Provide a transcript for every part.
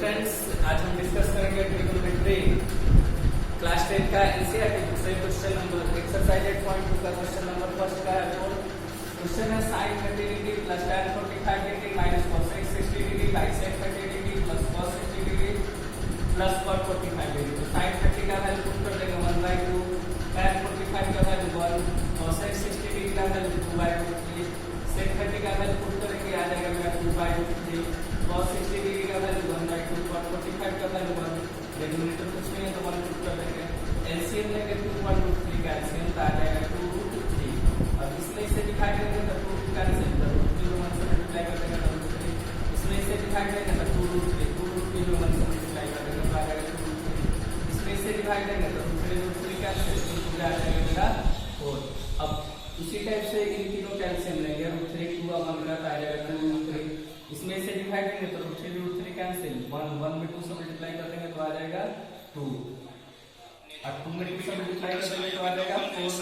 Friends, आज हम discuss करेंगे ट्रिग्नोमेट्री क्लास 10 का एनसीईआरटी बुक से क्वेश्चन नंबर एक्सरसाइज 8.2 का क्वेश्चन नंबर फर्स्ट का है। तो क्वेश्चन है sin 30 degree plus tan 45 degree minus cos 60 degree by sec 30 degree plus cos 60 degree plus cot 45 degree. तो sin 30 का वैल्यू पुट कर देंगे 1/2, tan 45 का वैल्यू 1, cos 60 डिग्री का वैल्यू 2/3, sec 30 का वैल्यू पुट करेंगे आ जाएगा मेरा 2/3, cos 60 डिग्री का वैल्यू 1/2, cot 45 का वैल्यू 1। डिनोमिनेटर कुछ नहीं है तो 1 पुट कर देंगे। एलसीएम लेंगे 2/√3 का एलसीएम तो आ जाएगा 2√3। अब इसमें इसे डिवाइड करेंगे तो 2 कैंसिल, तो 1 से मल्टीप्लाई कर देंगे तो 3। इसमें इसे डिवाइड करेंगे तो 2√3 1 से मल्टीप्लाई कर देंगे तो आ जाएगा 2√3। इसमें इसे डिवाइड करेंगे तो 3√3 कैंसिल, तो आ जाएगा मेरा 4। अब उसी टाइप से इन तीनों कैल्शियम लेंगे, √3 2 अब हमारा आ जाएगा 2√3। इसमें से डिवाइड करेंगे तो √3 कैंसिल, 1 में 2 से मल्टीप्लाई कर देंगे तो आ जाएगा 2, और 2 में 2 से मल्टीप्लाई कर देंगे तो आ जाएगा 4।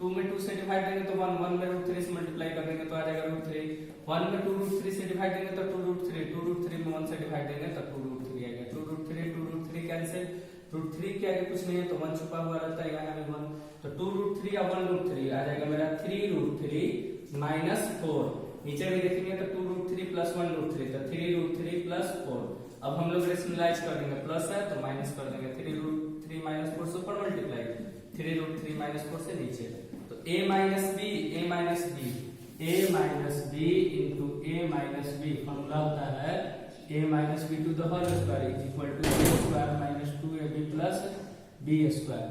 2 में 2 से डिवाइड देंगे तो 1 में √3 से मल्टीप्लाई कर देंगे तो आ जाएगा √3। 1 में 2√3 से डिवाइड देंगे तो 2√3, 2√3 में 1 से डिवाइड देंगे तो 2√3 आएगा। 2√3 कैंसिल, √3 के आगे कुछ नहीं है तो 1 छुपा हुआ रहता है, यहाँ भी 1, तो 2√3 और 1√3 आ जाएगा मेरा 3√3 माइनस 4। नीचे भी देखेंगे तो 2√3 प्लस 1√3 तो 3√3 प्लस 4। अब हम लोग रेशनलाइज कर देंगे, प्लस है तो माइनस कर देंगे, 3√3 माइनस 4 से ऊपर मल्टीप्लाई, 3√3 माइनस 4 से नीचे, तो a minus B into a minus B formula होता है a minus B to the whole square is equal to a square minus 2ab plus b square.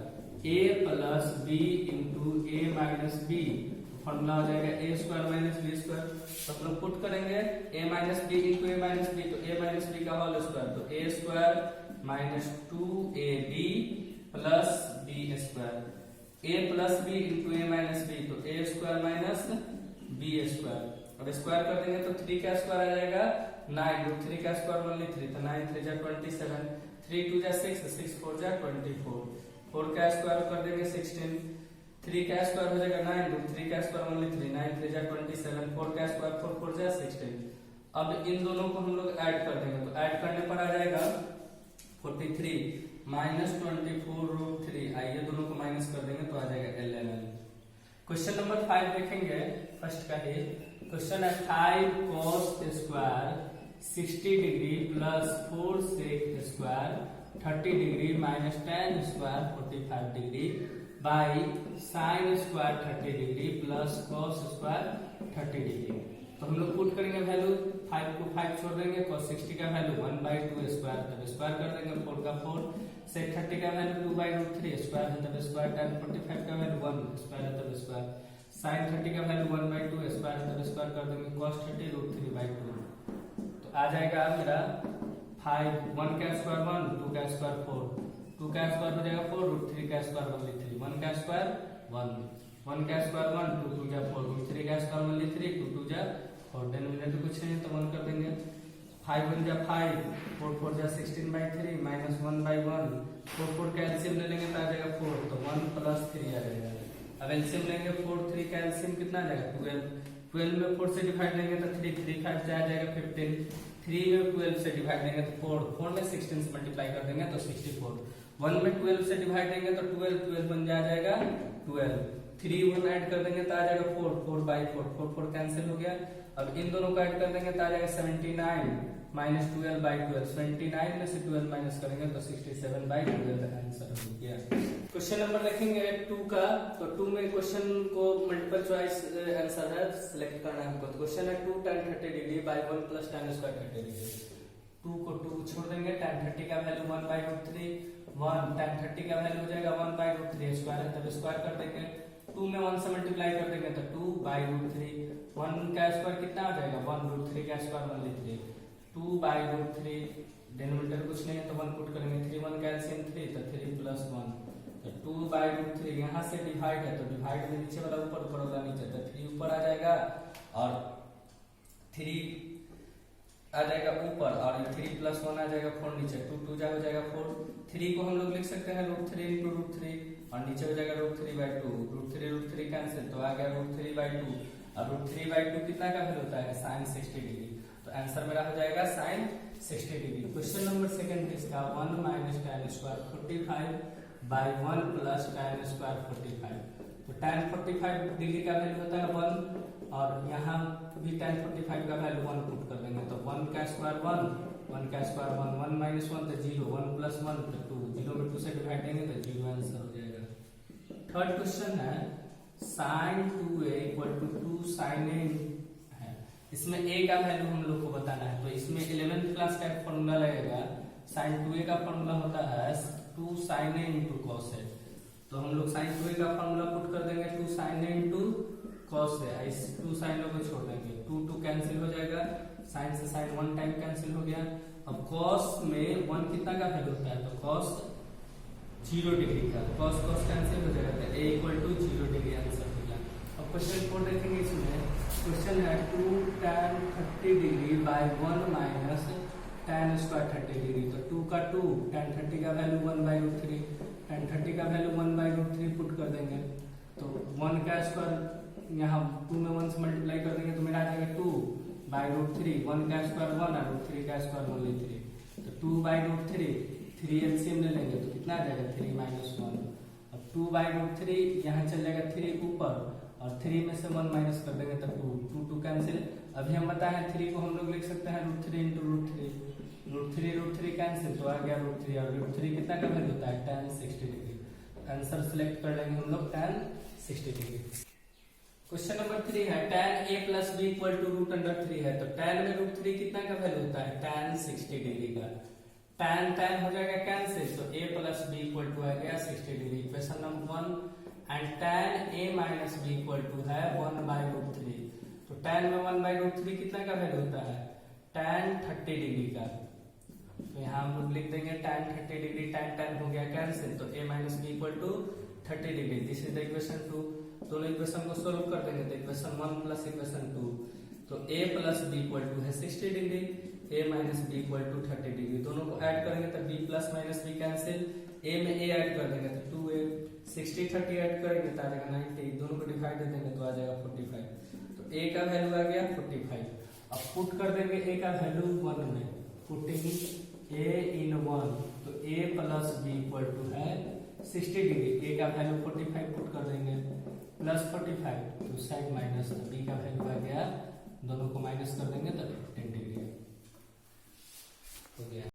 a plus b into a minus B formula हो जाएगा a square minus b square. तो हम लोग put करेंगे a minus B into a minus B, तो a minus B का whole square, तो a square minus 2ab plus b square. a plus b into a minus B, तो a square minus b square. अब square कर देंगे तो 3 का square आ जाएगा 9, 3 का स्क्वायर ओनली 3, तो 9 3 जा 27, 3 2 जा 6, 6 4 जा 24, 4 का स्क्वायर कर देंगे 16, 3 का स्क्वायर हो जाएगा 9, 3 का स्क्वायर ओनली 3, 9 3 जा 27, 4 का स्क्वायर 4 4 जा 16। अब इन दोनों को हम लोग ऐड कर देंगे, तो ऐड करने पर आ जाएगा 43 माइनस 24√3। आइए दोनों को माइनस कर देंगे तो आ जाएगा 11। क्वेश्चन नंबर 5 देखेंगे, फर्स्ट का है क्वेश्चन है 5 cos square 60 degree plus 4 sec square 30 degree minus tan square 45 degree by sin square 30 degree plus cos square 30 degree. तो हम लोग पुट करेंगे वैल्यू, 5 को 5 छोड़ देंगे, cos 60 का वैल्यू 1/2 स्क्वायर, तब स्क्वायर कर देंगे 4 का 4, sec 30 का वैल्यू 2/√3 स्क्वायर है तब स्क्वायर, tan 45 का वैल्यू 1 स्क्वायर है तब स्क्वायर, sin 30 का वैल्यू 1/2 स्क्वायर है तब स्क्वायर कर देंगे, cos 30 √3/2। तो आ जाएगा मेरा 5, 1 का स्क्वायर 1, 2 का स्क्वायर 4, 2 का स्क्वायर हो जाएगा 4, √3 का स्क्वायर ओनली 3, 1 का स्क्वायर 1, 1 का स्क्वायर 1, 2 2 जा 4, √3 का स्क्वायर ओनली 3, 2 2 जा 4, डिनोमिनेटर कुछ नहीं तो 1 कर देंगे, 5 1 जा 5, 4 4 जा 16/3 माइनस 1/1, 4 4 का एलसीएम ले लेंगे तो आ जाएगा 4, तो 1 प्लस 3 आ जाएगा। अब एलसीएम लेंगे 4 3 का एलसीएम कितना आ जाएगा 12, 12 में 4 से डिवाइड देंगे तो 3 3 5 आ जाएगा 15, 3 में 12 से डिवाइड देंगे तो 4, 4 में 16 से मल्टीप्लाई कर देंगे तो 64, 1 में 12 से डिवाइड देंगे तो 12, 12 बन जाएगा 12, 3 1 ऐड कर देंगे तो आ जाएगा 4, 4/4, 4 4 कैंसिल हो गया। अब इन दोनों को ऐड कर देंगे तो आ जाएगा 79 माइनस 12/12, 79 में से 12 माइनस करेंगे तो 67/12 आंसर हो गया। क्वेश्चन नंबर देखेंगे 2 का, तो 2 में क्वेश्चन को मल्टीपल चॉइस आंसर है, सिलेक्ट करना है हमको। तो क्वेश्चन है 2 tan 30 degree by 1 plus tan square 30 degree. 2 को 2 छोड़ देंगे, tan 30 का वैल्यू 1/√3, 1 tan 30 का वैल्यू हो जाएगा 1/√3 स्क्वायर है तब स्क्वायर कर देंगे, 2 में 1 से मल्टीप्लाई कर देंगे तो 2/√3, 1 का स्क्वायर कितना आ जाएगा 1, √3 का स्क्वायर ओनली 3, 2/√3, डिनोमिनेटर कुछ नहीं है तो 1 पुट करेंगे, 3 1 का एलसीएम 3 तो 3 प्लस 1, तो 2/√3 यहाँ से डिवाइड है तो डिवाइड में नीचे वाला ऊपर, ऊपर वाला नीचे, तो 3 ऊपर आ जाएगा और 3 आ जाएगा ऊपर और 3 प्लस 1 आ जाएगा 4 नीचे, 2 2 जा हो जाएगा 4, 3 को हम लोग लिख सकते हैं √3 इंटू √3 और नीचे हो जाएगा √3/2, √3 कैंसिल तो आ गया √3/2, और √3/2 कितना का वैल्यू होता है sin 60 डिग्री, तो आंसर मेरा हो जाएगा sin 60 degree. Question number second इसका 1 minus tan square 45 by 1 plus tan square 45। तो tan 45 डिग्री का वैल्यू होता है 1 और यहाँ भी tan 45 का वैल्यू 1 पुट कर देंगे तो 1 का स्क्वायर 1 का स्क्वायर 1 1 माइनस 1 तो 0 1 प्लस 1 तो 2 0 में 2 से डिवाइड देंगे तो 0 आंसर हो जाएगा। थर्ड क्वेश्चन है sin 2a equal to 2 sin a है। इसमें a का वैल्यू हम लोग को बताना है तो इसमें 11th क्लास का एक फॉर्मूला लगेगा। sin 2a का फॉर्मूला होता है 2 sin a into cos a। तो हम लोग sin 2a का फॉर्मूला पुट कर देंगे 2 sin a into cos a। इस 2 sin a को छोड़ देंगे 2 कैंसिल हो जाएगा, sin से sin 1 टाइम कैंसिल हो गया। अब cos में 1 कितना का वैल्यू होता है तो cos 0 डिग्री का, cos कैंसिल हो जाएगा तो a equal to 0 degree answer हो गया। अब क्वेश्चन 4 देखेंगे। इसमें क्वेश्चन है 2 tan 30 degree by 1 minus tan square 30 degree. तो 2 का 2 tan 30 का वैल्यू 1 बाई रूट 3, tan 30 का वैल्यू 1 बाई रूट 3 पुट कर देंगे तो 1 का स्क्वायर यहाँ 2 में 1 से मल्टीप्लाई कर देंगे तो मेरा आ जाएगा 2 बाई रूट 3। 1 का स्क्वायर 1 और रूट 3 का स्क्वायर ओनली 3 तो 2 बाई रूट 3 एलसीएम ले लेंगे तो कितना आ जाएगा 3 माइनस 1। अब 2 बाई रूट 3 यहाँ चल जाएगा 3 ऊपर और 3 में से 1 माइनस कर देंगे तो 2 कैंसिल। अभी हम बताए 3 को हम लोग लिख सकते हैं रूट 3 इंटू रूट 3 कैंसिल तो आ गया रूट 3 और रूट 3 कितना का वैल्यू होता है tan 60 डिग्री। आंसर सिलेक्ट कर लेंगे हम लोग tan 60 डिग्री। क्वेश्चन नंबर 3 है tan a plus b equal to root under 3 है तो tan में रूट 3 कितना का वैल्यू होता है tan 60 डिग्री का। tan हो जाएगा कैंसिल तो a plus b equal to आ गया 60 degree. Question number 1 and tan a minus b equal to है 1 बाई रूट 3। तो tan में 1 बाई रूट 3 कितना का वैल्यू होता है tan 30 डिग्री का। तो यहाँ हम लोग लिख देंगे tan 30 डिग्री tan हो गया कैंसिल तो a minus b equal to 30 degree. This is the equation 2। दोनों इक्वेशन को सोल्व कर देंगे तो इक्वेशन 1 प्लस इक्वेशन 2 तो a plus b equal to है 60 degree, a minus b equal to 30 degree. दोनों को ऐड करेंगे तो b plus minus b cancel, a में a ऐड कर देंगे तो 2a 60 30 ऐड करेंगे तो आ जाएगा 90। दोनों को डिवाइड दे देंगे तो आ जाएगा 45। तो a का वैल्यू आ गया 45। अब पुट कर देंगे a का वैल्यू 1 में, पुटिंग a इन 1 तो a plus b equal to है 60 डिग्री। a का वैल्यू 45 पुट कर देंगे प्लस 45 तो साइड माइनस b का वैल्यू आ गया, दोनों को माइनस कर देंगे तो 10 डिग्री हो गया।